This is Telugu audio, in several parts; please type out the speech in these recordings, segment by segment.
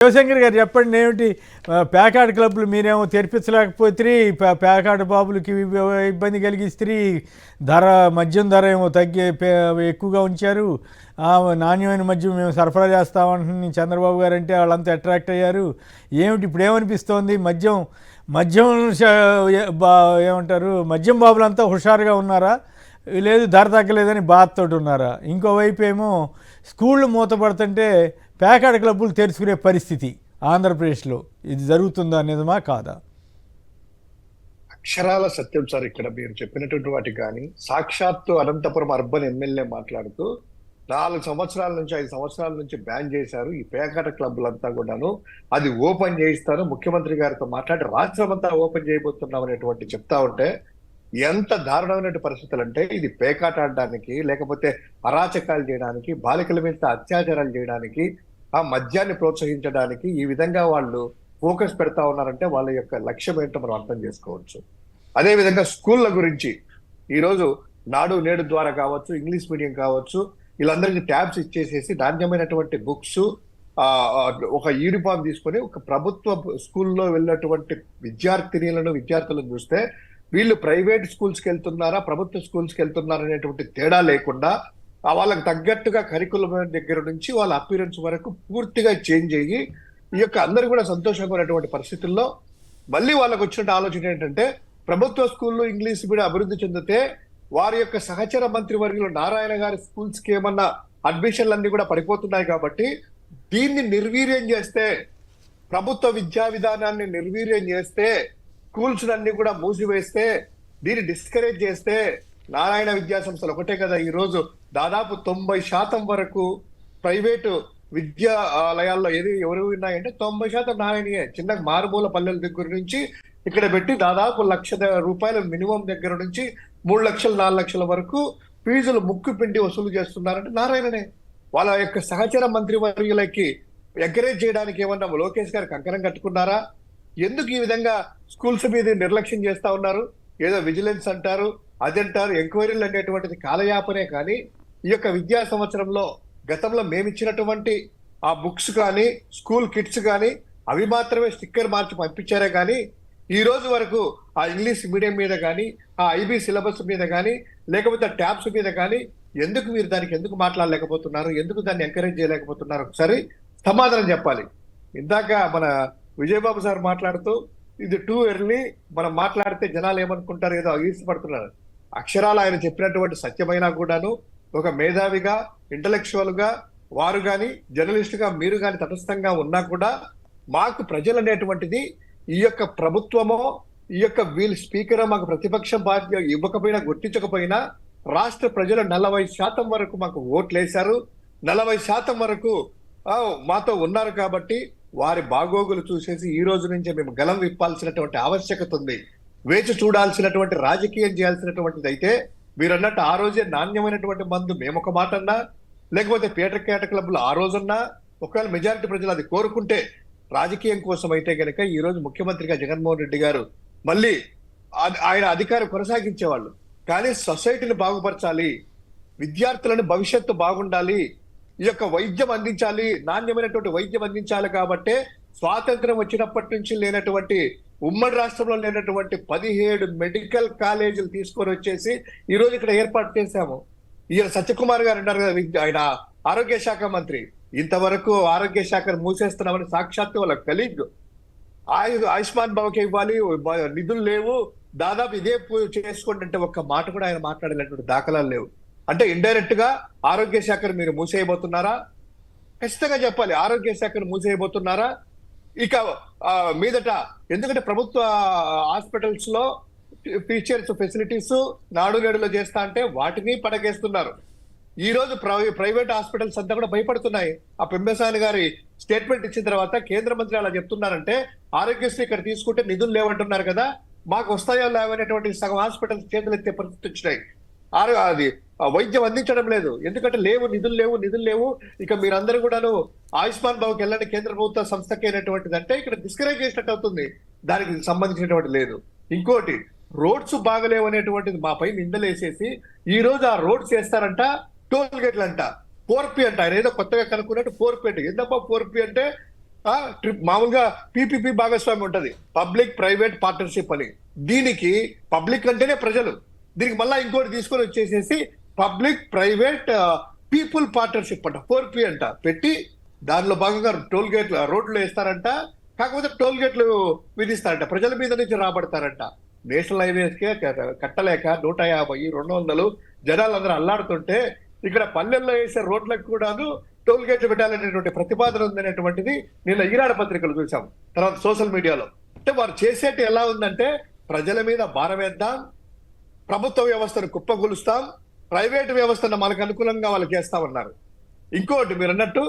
శివశంకర్ గారు చెప్పండి, ఏమిటి ప్యాకాట్ క్లబ్లు మీరేమో తెరిపించలేకపోతే ప్యాకాట్ బాబులకి ఇబ్బంది కలిగిస్తే మద్యం ధర ఏమో ఎక్కువగా ఉంచారు, నాణ్యమైన మద్యం మేము సరఫరా చేస్తామంటున్నాం చంద్రబాబు గారు అంటే వాళ్ళంతా అట్రాక్ట్ అయ్యారు. ఏమిటి ఇప్పుడు ఏమనిపిస్తోంది? మద్యం ఏమంటారు, మద్యం బాబులంతా హుషారుగా ఉన్నారా, లేదు ధర తగ్గలేదని బాధతో ఉన్నారా? ఇంకోవైపు ఏమో స్కూళ్ళు మూతపడుతుంటే ప్యాకాట్ క్లబ్బులు తెరుచుకునే పరిస్థితి ఆంధ్రప్రదేశ్లో. ఇది జరుగుతుందా, నిజమా కాదా? అక్షరాల సత్యం సార్. ఇక్కడ మీరు చెప్పినటువంటి వాటి కానీ సాక్షాత్తు అనంతపురం అర్బన్ ఎమ్మెల్యే మాట్లాడుతూ 4 సంవత్సరాల నుంచి 5 సంవత్సరాల నుంచి బ్యాన్ చేశారు ఈ పేకాట క్లబ్లంతా కూడాను, అది ఓపెన్ చేయిస్తాను ముఖ్యమంత్రి గారితో మాట్లాడి రాష్ట్రం అంతా ఓపెన్ చేయబోతున్నాం అనేటువంటి చెప్తా ఉంటే ఎంత దారుణమైన పరిస్థితులు అంటే, ఇది పేకాట ఆడడానికి లేకపోతే అరాచకాలు చేయడానికి, బాలికల మీద అత్యాచారాలు చేయడానికి, ఆ మద్యాన్ని ప్రోత్సహించడానికి ఈ విధంగా వాళ్ళు ఫోకస్ పెడతా ఉన్నారంటే వాళ్ళ యొక్క లక్ష్యం ఏంటో మనం అర్థం చేసుకోవచ్చు. అదే విధంగా స్కూళ్ళ గురించి ఈరోజు నాడు నేడు ద్వారా కావచ్చు, ఇంగ్లీష్ మీడియం కావచ్చు, వీళ్ళందరికీ ట్యాబ్స్ ఇచ్చేసేసి నాణ్యమైనటువంటి బుక్స్, ఒక యూనిఫామ్ తీసుకొని ఒక ప్రభుత్వ స్కూల్లో వెళ్ళినటువంటి విద్యార్థులను చూస్తే వీళ్ళు ప్రైవేట్ స్కూల్స్కి వెళ్తున్నారా ప్రభుత్వ స్కూల్స్కి వెళ్తున్నారా అనేటువంటి తేడా లేకుండా వాళ్ళకి తగ్గట్టుగా కరికులం దగ్గర నుంచి వాళ్ళ అపీరెన్స్ వరకు పూర్తిగా చేంజ్ అయ్యి ఈ యొక్క అందరూ కూడా సంతోషంగా ఉన్నటువంటి పరిస్థితుల్లో మళ్ళీ వాళ్ళకు వచ్చిన ఆలోచన ఏంటంటే, ప్రభుత్వ స్కూల్లో ఇంగ్లీష్ మీడియం అభివృద్ధి చెందితే వారి యొక్క సహచర మంత్రివర్యులు నారాయణ గారి స్కూల్స్కి ఏమన్నా అడ్మిషన్లు అన్ని కూడా పడిపోతున్నాయి కాబట్టి దీన్ని నిర్వీర్యం చేస్తే, ప్రభుత్వ విద్యా విధానాన్ని నిర్వీర్యం చేస్తే, స్కూల్స్ అన్ని కూడా మూసివేస్తే, దీన్ని డిస్కరేజ్ చేస్తే, నారాయణ విద్యా సంస్థలు ఒకటే కదా ఈరోజు దాదాపు 90% వరకు ప్రైవేటు విద్యాలయాల్లో ఎవరు ఉన్నాయంటే 90% నారాయణయే. చిన్న మారుమూల పల్లెల దగ్గర నుంచి ఇక్కడ పెట్టి దాదాపు ₹1,00,000 మినిమం దగ్గర నుంచి 3 లక్షలు 4 లక్షల వరకు ఫీజులు ముక్కు పిండి వసూలు చేస్తున్నారంటే నారాయణనే. వాళ్ళ యొక్క సహచర మంత్రివర్యులకి ఎంకరేజ్ చేయడానికి ఏమన్నా లోకేష్ గారు కంకణం కట్టుకున్నారా? ఎందుకు ఈ విధంగా స్కూల్స్ మీద నిర్లక్ష్యం చేస్తా ఉన్నారు? ఏదో విజిలెన్స్ అంటారు, అదంటారు, ఎంక్వైరీలు అనేటువంటిది కాలయాపనే. కానీ ఈ యొక్క విద్యా సంవత్సరంలో గతంలో మేమిచ్చినటువంటి ఆ బుక్స్ కానీ స్కూల్ కిట్స్ కానీ అవి మాత్రమే స్టిక్కర్ మార్చి పంపించారే కానీ ఈ రోజు వరకు ఆ ఇంగ్లీష్ మీడియం మీద కానీ, ఆ ఐబీ సిలబస్ మీద కానీ, లేకపోతే ట్యాబ్స్ మీద కానీ ఎందుకు మీరు దానికి ఎందుకు మాట్లాడలేకపోతున్నారు? ఎందుకు దాన్ని ఎంకరేజ్ చేయలేకపోతున్నారు? ఒకసారి సమాధానం చెప్పాలి. ఇందాక మన విజయబాబు సార్ మాట్లాడుతూ ఇది టూ ఎర్లీ, మనం మాట్లాడితే జనాలు ఏమనుకుంటారు, ఏదో ఈర్ష్యపడుతున్నారు. అక్షరాలు ఆయన చెప్పినటువంటి సత్యమైనా కూడాను ఒక మేధావిగా, ఇంటలెక్చువల్ గా వారు కానీ, జర్నలిస్ట్ గా మీరు కానీ తటస్థంగా ఉన్నా కూడా మాకు ప్రజలు అనేటువంటిది ఈ యొక్క ప్రభుత్వమో ఈ యొక్క వీళ్ళు స్పీకర్ మాకు ప్రతిపక్ష బాధ్యత ఇవ్వకపోయినా గుర్తించకపోయినా రాష్ట్ర ప్రజలు 40% వరకు మాకు ఓట్లు వేశారు, 40% వరకు మాతో ఉన్నారు. కాబట్టి వారి బాగోగులు చూసేసి ఈ రోజు నుంచి మేము గలం విప్పాల్సినటువంటి ఆవశ్యకత ఉంది. వేచి చూడాల్సినటువంటి రాజకీయం చేయాల్సినటువంటిది అయితే మీరు అన్నట్టు ఆ రోజే నాణ్యమైనటువంటి మందు మేము ఒక మాట అన్నా, లేకపోతే పేట క్లబ్లు ఆ రోజన్నా, ఒకవేళ మెజారిటీ ప్రజలు అది కోరుకుంటే రాజకీయం కోసం అయితే కనుక ఈ రోజు ముఖ్యమంత్రిగా జగన్మోహన్ రెడ్డి గారు మళ్ళీ ఆయన అధికారం కొనసాగించేవాళ్ళు. కానీ సొసైటీని బాగుపరచాలి, విద్యార్థులను భవిష్యత్తు బాగుండాలి, ఈ యొక్క వైద్యం అందించాలి, నాణ్యమైనటువంటి వైద్యం అందించాలి. కాబట్టే స్వాతంత్రం వచ్చినప్పటి నుంచి లేనటువంటి ఉమ్మడి రాష్ట్రంలో లేనటువంటి 17 మెడికల్ కాలేజీలు తీసుకొని వచ్చేసి ఈ రోజు ఇక్కడ ఏర్పాటు చేశాము. ఈయన సత్యకుమార్ గారు అన్నారు కదా, ఆయన ఆరోగ్య శాఖ మంత్రి, ఇంతవరకు ఆరోగ్య శాఖను మూసేస్తున్నామని సాక్షాత్తు వాళ్ళ కలీగ్ ఆయుష్మాన్ బాబుకి ఇవ్వాలి, నిధులు లేవు, దాదాపు ఇదే చేసుకోండి అంటే ఒక్క మాట కూడా ఆయన మాట్లాడేటువంటి దాఖలాలు లేవు. అంటే ఇండైరెక్ట్ గా ఆరోగ్య శాఖను మీరు మూసేయబోతున్నారా? ఖచ్చితంగా చెప్పాలి, ఆరోగ్య శాఖను మూసేయబోతున్నారా? ఇక మీదట ఎందుకంటే ప్రభుత్వ హాస్పిటల్స్ లో ఫీచర్స్ ఫెసిలిటీస్ నాడు నేడులో చేస్తా అంటే వాటిని పడగేస్తున్నారు. ఈ రోజు ప్రైవేట్ హాస్పిటల్స్ అంతా కూడా భయపడుతున్నాయి. ఆ పెంబసాని గారి స్టేట్మెంట్ ఇచ్చిన తర్వాత కేంద్ర మంత్రి అలా చెప్తున్నారంటే ఆరోగ్యశ్రీ ఇక్కడ తీసుకుంటే నిధులు లేవంటున్నారు కదా, మాకు వస్తాయో లేవనేటువంటి సగం హాస్పిటల్స్ చేతులు ఎత్తే పరిస్థితి వచ్చినాయి. అది వైద్యం అందించడం లేదు, ఎందుకంటే నిధులు లేవు. ఇక మీరందరూ కూడాను ఆయుష్మాన్ బాబుకి వెళ్ళండి కేంద్ర ప్రభుత్వ సంస్థకి అయినటువంటిది అంటే ఇక్కడ డిస్కరేజ్ చేసినట్టు అవుతుంది, దానికి సంబంధించినటువంటి లేదు. ఇంకోటి, రోడ్స్ బాగలేవు అనేటువంటిది మాపై నిందలేసేసి ఈ రోజు ఆ రోడ్స్ వేస్తారంట, టోల్ గేట్లు అంట, 4P అంట. ఆయన ఏదో కొత్తగా కనుక్కున్నట్టు 4P అంటే ఏందబ్బా 4P అంటే మామూలుగా పీపీపీ భాగస్వామి ఉంటది, పబ్లిక్ ప్రైవేట్ పార్ట్నర్షిప్ అని. దీనికి పబ్లిక్ అంటేనే ప్రజలు, దీనికి మళ్ళా ఇంకోటి తీసుకొని వచ్చేసేసి పబ్లిక్ ప్రైవేట్ పీపుల్ పార్ట్నర్షిప్ అంట, 4P అంట పెట్టి దానిలో భాగంగా టోల్ గేట్లు రోడ్లు వేస్తారంట. కాకపోతే టోల్ గేట్లు విధిస్తారంట, ప్రజల మీద నుంచి రాబడతారంట. నేషనల్ హైవేస్ కే కట్టలేక 150, 200 జనాలందరూ అల్లాడుతుంటే ఇక్కడ పల్లెల్లో వేసే రోడ్లకు కూడాను టోల్ గేట్లు పెట్టాలనేటువంటి ప్రతిపాదన ఉందనేటువంటిది నిన్న ఈనాడు పత్రికలు చూసాం, తర్వాత సోషల్ మీడియాలో. అంటే వారు చేసేటి ఎలా ఉందంటే ప్రజల మీద భారం వేద్దాం, ప్రభుత్వ వ్యవస్థను కుప్పగొలుస్తాం, ప్రైవేట్ వ్యవస్థను మనకు అనుకూలంగా వాళ్ళకి చేస్తామన్నారు. ఇంకోటి మీరు అన్నట్టు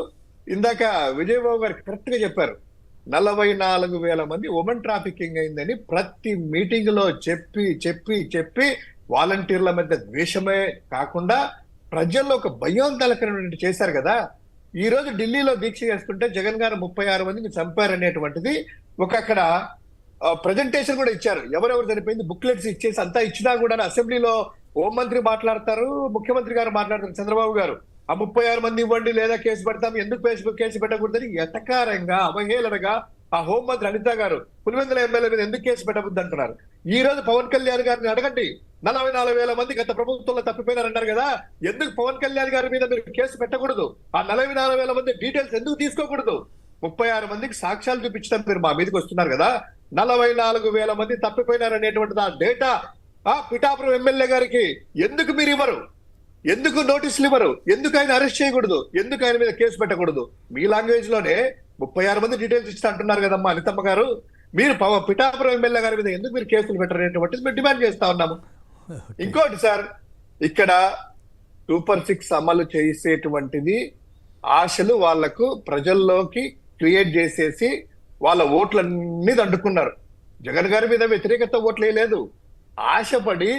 ఇందాక విజయబాబు గారు కరెక్ట్ గా చెప్పారు, 44,000 మంది ఉమెన్ ట్రాఫికింగ్ అయిందని ప్రతి మీటింగ్ లో చెప్పి చెప్పి చెప్పి వాలంటీర్ల మీద ద్వేషమే కాకుండా ప్రజల్లో ఒక భయం తలకనటువంటి చేశారు కదా. ఈ రోజు ఢిల్లీలో దీక్ష చేస్తుంటే జగన్ గారు 36 మందిని చంపారనేటువంటిది ఒక అక్కడ ప్రజెంటేషన్ కూడా ఇచ్చారు, ఎవరెవరు చనిపోయింది బుక్లెట్స్ ఇచ్చేసి అంతా ఇచ్చినా కూడా అసెంబ్లీలో హోంమంత్రి మాట్లాడతారు, ముఖ్యమంత్రి గారు మాట్లాడతారు, చంద్రబాబు గారు ఆ 36 మంది ఇవ్వండి లేదా కేసు పెడతాం, ఎందుకు కేసు పెట్టకూడదని ఎటకారంగా అవహేళనగా ఆ హోంమంత్రి అనిత గారు పులివెందుల ఎమ్మెల్యే మీద ఎందుకు కేసు పెట్టబుద్ది అంటున్నారు. ఈ రోజు పవన్ కళ్యాణ్ గారిని అడగండి, 44,000 మంది గత ప్రభుత్వంలో తప్పిపోయినారన్నారు కదా, ఎందుకు పవన్ కళ్యాణ్ గారి మీద మీరు కేసు పెట్టకూడదు, ఆ 44,000 మంది డీటెయిల్స్ ఎందుకు తీసుకోకూడదు? 36 మందికి సాక్ష్యాలు చూపించడం మీరు మా మీదకి వస్తున్నారు కదా, 44,000 మంది తప్పిపోయినారనేటువంటిది ఆ డేటా ఆ పిఠాపురం ఎమ్మెల్యే గారికి ఎందుకు మీరు ఇవ్వరు? ఎందుకు నోటీసులు ఇవ్వరు? ఎందుకు ఆయన అరెస్ట్ చేయకూడదు? ఎందుకు ఆయన మీద కేసు పెట్టకూడదు? మీ లాంగ్వేజ్ లోనే 36 మంది డీటెయిల్స్ ఇచ్చి అంటున్నారు కదమ్మా అనితమ్మ గారు, మీరు పిఠాపురం ఎమ్మెల్యే గారి మీద ఎందుకు మీరు కేసులు పెట్టరనేటువంటిది మేము డిమాండ్ చేస్తా ఉన్నాము. ఇంకోటి సార్, ఇక్కడ 2/6 అమలు చేసేటువంటిది ఆశలు వాళ్లకు ప్రజల్లోకి క్రియేట్ చేసేసి వాళ్ళ ఓట్లన్నీ దండుకున్నారు. జగన్ గారి మీద వ్యతిరేకత ఓట్లు వేయలేదు, ఆశపడి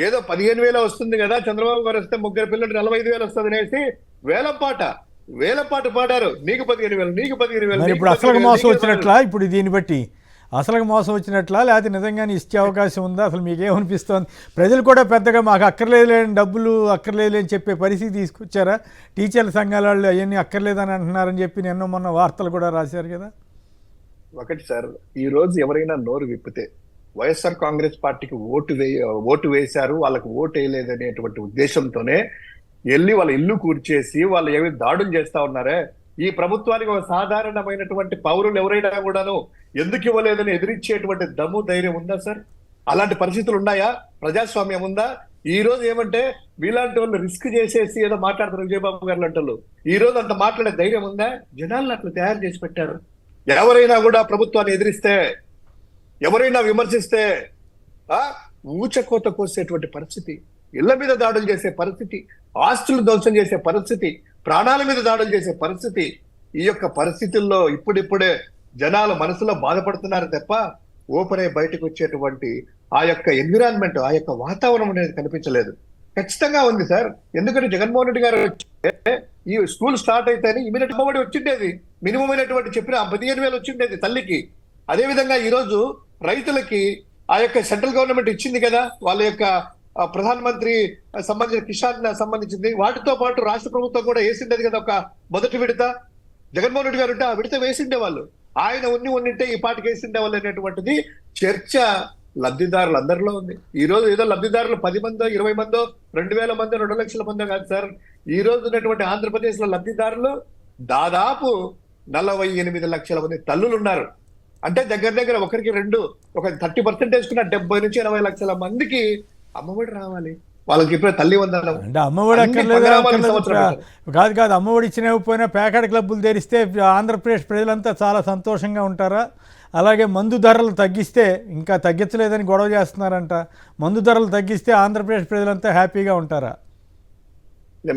ఏదో 15,000 వస్తుంది కదా, చంద్రబాబు గారు వస్తే ముగ్గురు పిల్లలు 45,000 వస్తుంది అనేసి వేలంపాట పాడారు, నీకు 15,000 నీకు 15,000. ఇప్పుడు అసలు మోసం వచ్చినట్లా? ఇప్పుడు దీన్ని బట్టి అసలు మోసం వచ్చినట్లా లేకపోతే నిజంగానే ఇచ్చే అవకాశం ఉందా? అసలు మీకేమనిపిస్తోంది? ప్రజలు కూడా పెద్దగా మాకు అక్కర్లేదులేని డబ్బులు అక్కర్లేదులేని చెప్పే పరిస్థితి తీసుకొచ్చారా? టీచర్ల సంఘాల వాళ్ళు అవన్నీ అక్కర్లేదని అంటున్నారని చెప్పి నిన్న మొన్న వార్తలు కూడా రాశారు కదా. ఒకటి సార్, ఈ రోజు ఎవరైనా నోరు విప్పితే వైఎస్ఆర్ కాంగ్రెస్ పార్టీకి ఓటు వేశారు, వాళ్ళకి ఓటు వేయలేదు అనేటువంటి ఉద్దేశంతోనే వెళ్ళి వాళ్ళ ఇల్లు కూర్చేసి వాళ్ళు ఏమి దాడులు చేస్తా ఉన్నారే, ఈ ప్రభుత్వానికి ఒక సాధారణమైనటువంటి పౌరులు ఎవరైనా కూడాను ఎందుకు ఇవ్వలేదని ఎదిరించేటువంటి దమ్ము ధైర్యం ఉందా సార్? అలాంటి పరిస్థితులు ఉన్నాయా? ప్రజాస్వామ్యం ఉందా? ఈ రోజు ఏమంటే వీలాంటి వాళ్ళు రిస్క్ చేసేసి ఏదో మాట్లాడతారు విజయబాబు గారు లాంటి వాళ్ళు. ఈ రోజు అంత మాట్లాడే ధైర్యం ఉందా? జనాలను అట్లా తయారు చేసి పెట్టారు. ఎవరైనా కూడా ప్రభుత్వాన్ని ఎదిరిస్తే, ఎవరైనా విమర్శిస్తే ఊచకోత కోసేటువంటి పరిస్థితి, ఇళ్ల మీద దాడులు చేసే పరిస్థితి, ఆస్తులు ధ్వంసం చేసే పరిస్థితి, ప్రాణాల మీద దాడులు చేసే పరిస్థితి. ఈ యొక్క పరిస్థితుల్లో ఇప్పుడిప్పుడే జనాలు మనసులో బాధపడుతున్నారు తప్ప ఓపెన్ అయి బయటకు వచ్చేటువంటి ఆ యొక్క ఎన్విరాన్మెంట్, ఆ యొక్క వాతావరణం అనేది కనిపించలేదు. ఖచ్చితంగా ఉంది సార్, ఎందుకంటే జగన్మోహన్ రెడ్డి గారు ఈ స్కూల్ స్టార్ట్ అయితేనే ఇమీడియట్ అమ్మఒడి వచ్చిండేది, మినిమం అయినటువంటి చెప్పిన 15,000 వచ్చిండేది తల్లికి. అదే విధంగా ఈ రోజు రైతులకి ఆ యొక్క సెంట్రల్ గవర్నమెంట్ ఇచ్చింది కదా, వాళ్ళ యొక్క ప్రధాన మంత్రి సంబంధించిన కిసాన్ సంబంధించింది, వాటితో పాటు రాష్ట్ర ప్రభుత్వం కూడా వేసిండేది కదా ఒక మొదటి విడత. జగన్మోహన్ రెడ్డి గారు ఉంటే ఆ విడత వేసిండే వాళ్ళు, ఆయన ఉండింటే ఈ పాటికి వేసిండే వాళ్ళు అనేటువంటిది చర్చ లబ్ధిదారులు అందరిలో ఉంది. ఈ రోజు ఏదో లబ్ధిదారులు 10 మందో 20 మందో 2,000 మందో 2 లక్షల మందో కాదు సార్. ఈ రోజు ఉన్నటువంటి ఆంధ్రప్రదేశ్ లో లబ్ధిదారులు దాదాపు 48 లక్షల మంది తల్లులు ఉన్నారు. అంటే దగ్గర ఒకరికి ఒక 30% వేసుకున్న 70 నుంచి 80 లక్షల మందికి అమ్మఒడి రావాలి. వాళ్ళకి ఇప్పుడు తల్లి వందనం అంటే అమ్మఒడి అక్కర్లేదు కాదు, అమ్మఒడి ఇచ్చినా పోయినా ప్యాకెట్ క్లబ్బులు తెరిస్తే ఆంధ్రప్రదేశ్ ప్రజలంతా చాలా సంతోషంగా ఉంటారా? అలాగే మందు ధరలు తగ్గిస్తే, ఇంకా తగ్గించలేదని గొడవ చేస్తున్నారంట, మందు ధరలు తగ్గిస్తే ఆంధ్రప్రదేశ్ ప్రజలంతా హ్యాపీగా ఉంటారా?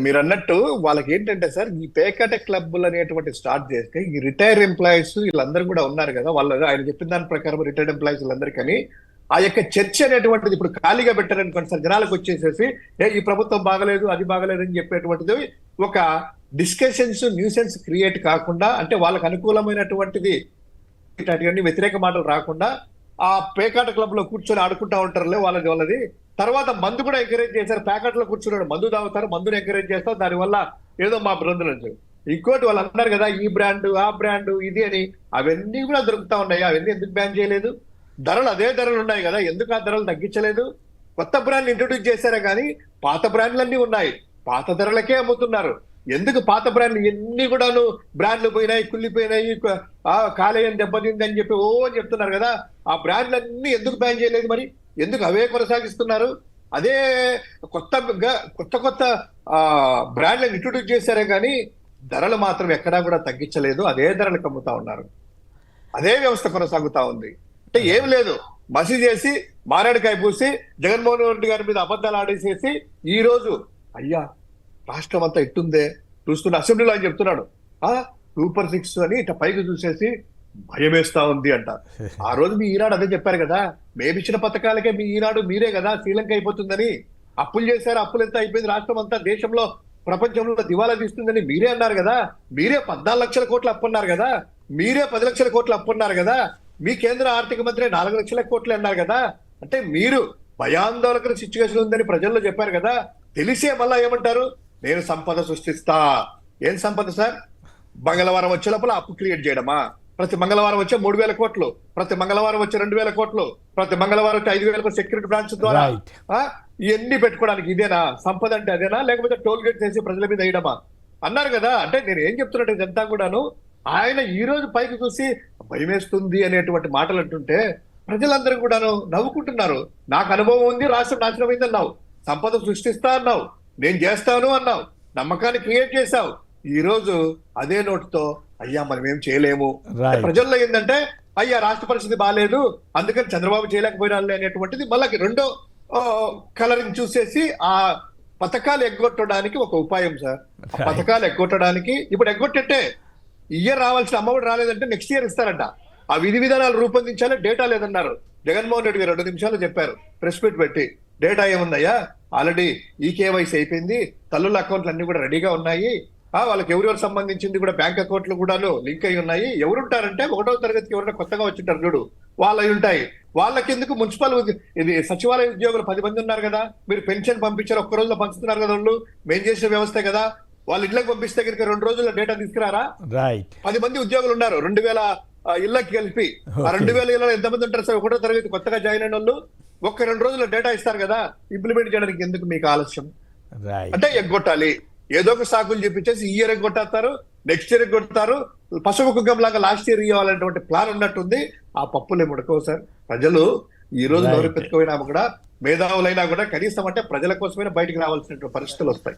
మీరు అన్నట్టు వాళ్ళకి ఏంటంటే సార్, ఈ పేకాట క్లబ్బులు అనేటువంటి స్టార్ట్ చేస్తే ఈ రిటైర్డ్ ఎంప్లాయీస్ వీళ్ళందరూ కూడా ఉన్నారు కదా, వాళ్ళు ఆయన చెప్పిన దాని ప్రకారం రిటైర్డ్ ఎంప్లాయీస్ వీళ్ళందరికీ ఆ యొక్క చర్చ అనేటువంటిది ఇప్పుడు ఖాళీగా పెట్టారనుకోండి సార్, జనాలకు వచ్చేసేసి ఈ ప్రభుత్వం బాగలేదు అది బాగలేదు అని చెప్పేటువంటిది ఒక డిస్కషన్స్ న్యూసెన్స్ క్రియేట్ కాకుండా, అంటే వాళ్ళకి అనుకూలమైనటువంటిది ఇట్లాంటివన్నీ వ్యతిరేక మాటలు రాకుండా ఆ పేకాట క్లబ్ లో కూర్చొని ఆడుకుంటా ఉంటారులే వాళ్ళది. తర్వాత మందు కూడా ఎంకరేజ్ చేశారు, ప్యాకెట్ లో కూర్చున్నాడు మందు తాగుతారు, మందుని ఎంకరేజ్ చేస్తారు, దానివల్ల ఏదో మా బృందం. ఇంకోటి వాళ్ళు అన్నారు కదా ఈ బ్రాండ్ ఆ బ్రాండ్ ఇది అని, అవన్నీ కూడా దొరుకుతా ఉన్నాయి. అవన్నీ ఎందుకు బ్యాన్ చేయలేదు? ధరలు అదే ధరలు ఉన్నాయి కదా, ఎందుకు ఆ ధరలు తగ్గించలేదు? కొత్త బ్రాండ్ ఇంట్రొడ్యూస్ చేశారా కానీ పాత బ్రాండ్లన్నీ ఉన్నాయి, పాత ధరలకే అమ్ముతున్నారు. ఎందుకు పాత బ్రాండ్లు ఎన్ని కూడాను బ్రాండ్లు పోయినాయి, కుళ్ళిపోయినాయి, కాలేయం దెబ్బతింది అని చెప్పి చెప్తున్నారు కదా, ఆ బ్రాండ్లన్నీ ఎందుకు బ్యాన్ చేయలేదు? మరి ఎందుకు అవే కొనసాగిస్తున్నారు? అదే కొత్తగా కొత్త కొత్త బ్రాండ్లను ఇంట్రొడ్యూస్ చేశారే కానీ ధరలు మాత్రం ఎక్కడా కూడా తగ్గించలేదు, అదే ధరలకు అమ్ముతా ఉన్నారు. అదే వ్యవస్థ కొనసాగుతా ఉంది. అంటే ఏం లేదు, మసి చేసి మారేడుకాయ పూసి జగన్మోహన్ రెడ్డి గారి మీద అబద్ధాలు ఆడేసేసి ఈ రోజు అయ్యా రాష్ట్రం అంతా ఇట్టుందే చూస్తున్న అసెంబ్లీలో ఆయన చెప్తున్నాడు, 2/6 అని ఇట్లా పైకి చూసేసి భయం వేస్తా ఉంది అంట. ఆ రోజు మీ ఈనాడు అదే చెప్పారు కదా, మేమిచ్చిన పథకాలకే మీ ఈనాడు మీరే కదా శ్రీలంక అయిపోతుందని, అప్పులు చేశారు, అప్పులు ఎంత అయిపోయింది, రాష్ట్రం అంతా దేశంలో ప్రపంచంలో దివాలా తీస్తుందని మీరే అన్నారు కదా, మీరే 14 లక్షల కోట్లు అప్పు అన్నారు కదా, మీరే 10 లక్షల కోట్లు అప్పు అన్నారు కదా, మీ కేంద్ర ఆర్థిక మంత్రి 4 లక్షల కోట్లు అన్నారు కదా. అంటే మీరు భయాందోళన సిచ్యువేషన్ ఉందని ప్రజల్లో చెప్పారు కదా, తెలిసే మళ్ళా ఏమంటారు, నేను సంపద సృష్టిస్తా. ఏం సంపద సార్? మంగళవారం వచ్చే లోపల అప్పు క్రియేట్ చేయడమా? ప్రతి మంగళవారం వచ్చే 3,000 కోట్లు, ప్రతి మంగళవారం వచ్చే 2,000 కోట్లు, ప్రతి మంగళవారం వచ్చే 5,000 సెక్యూరిటీ బ్రాంచ్ ద్వారా ఇవన్నీ పెట్టుకోవడానికి ఇదేనా సంపద? అంటే అదేనా? లేకపోతే టోల్ గేట్ చేసి ప్రజల మీద వేయడమా అన్నారు కదా. అంటే నేను ఏం చెప్తున్నట్టు ఇదంతా కూడాను ఆయన ఈ రోజు పైకి చూసి భయం వేస్తుంది అనేటువంటి మాటలు అంటుంటే ప్రజలందరూ కూడాను నవ్వుకుంటున్నారు. నాకు అనుభవం ఉంది, రాష్ట్రం నాశనం అయింది అన్నావు, సంపద సృష్టిస్తా అన్నావు, నేను చేస్తాను అన్నావు, నమ్మకాన్ని క్రియేట్ చేశావు. ఈ రోజు అదే నోటుతో అయ్యా మనం ఏం చేయలేము. ప్రజల్లో ఏంటంటే అయ్యా రాష్ట్ర పరిస్థితి బాగాలేదు అందుకని చంద్రబాబు చేయలేకపోయినాలే అనేటువంటిది మళ్ళీ రెండో కలరింగ్ చూసేసి ఆ పథకాలు ఎగ్గొట్టడానికి ఒక ఉపాయం సార్. ఆ పథకాలు ఎగ్గొట్టడానికి ఇప్పుడు ఎగ్గొట్టేట్టే ఇయర్ రావాల్సిన అమ్మఒడి రాలేదంటే నెక్స్ట్ ఇయర్ ఇస్తారంట. ఆ విధి విధానాలు రూపొందించాలి, డేటా లేదన్నారు. జగన్మోహన్ రెడ్డి గారు 2 నిమిషాలు చెప్పారు ప్రెస్ మీట్ పెట్టి, డేటా ఏముందయ్యా, ఆల్రెడీ ఈకేవైసీ అయిపోయింది, తల్లుల అకౌంట్లు అన్ని కూడా రెడీగా ఉన్నాయి, వాళ్ళకి ఎవరెవరు సంబంధించింది కూడా బ్యాంక్ అకౌంట్లు కూడాను లింక్ అయి ఉన్నాయి. ఎవరుంటారంటే 1వ తరగతికి ఎవరైనా కొత్తగా వచ్చింటారు చూడు, వాళ్ళు అయి ఉంటాయి. వాళ్ళకి ఎందుకు మున్సిపల్ ఇది సచివాలయ ఉద్యోగులు 10 మంది ఉన్నారు కదా, మీరు పెన్షన్ పంపించారు, ఒక్క రోజులో పంచుతున్నారు కదా, వాళ్ళు మేము చేసిన వ్యవస్థ కదా, వాళ్ళు ఇళ్ళకి పంపిస్తే కనుక 2 రోజుల్లో డేటా తీసుకురారా? 10 మంది ఉద్యోగులు ఉన్నారు, 2,000 ఇళ్ళకి కలిపి. ఆ 2,000 ఇళ్ళలో ఎంతమంది ఉంటారు సార్? 1వ తరగతి కొత్తగా జాయిన్ అయిన వాళ్ళు ఒక్క 2 రోజుల్లో డేటా ఇస్తారు కదా, ఇంప్లిమెంట్ చేయడానికి ఎందుకు మీకు ఆలస్యం? అంటే ఎగ్గొట్టాలి, ఏదో ఒక సాకులు చెప్పించేసి ఈ ఇయర్ ఎగ్గొట్టేస్తారు, నెక్స్ట్ ఇయర్ ఎగ్గొడతారు, పశువు కుగ్గం లాగా లాస్ట్ ఇయర్ ఇవ్వాలనేటువంటి ప్లాన్ ఉన్నట్టుంది. ఆ పప్పులే ముడకవు సార్. ప్రజలు ఈ రోజు నోరు పెట్టుకోయినా కూడా మేధావులైనా కూడా కనీసం అంటే ప్రజల కోసమైనా బయటికి రావాల్సినటువంటి పరిస్థితులు వస్తాయి.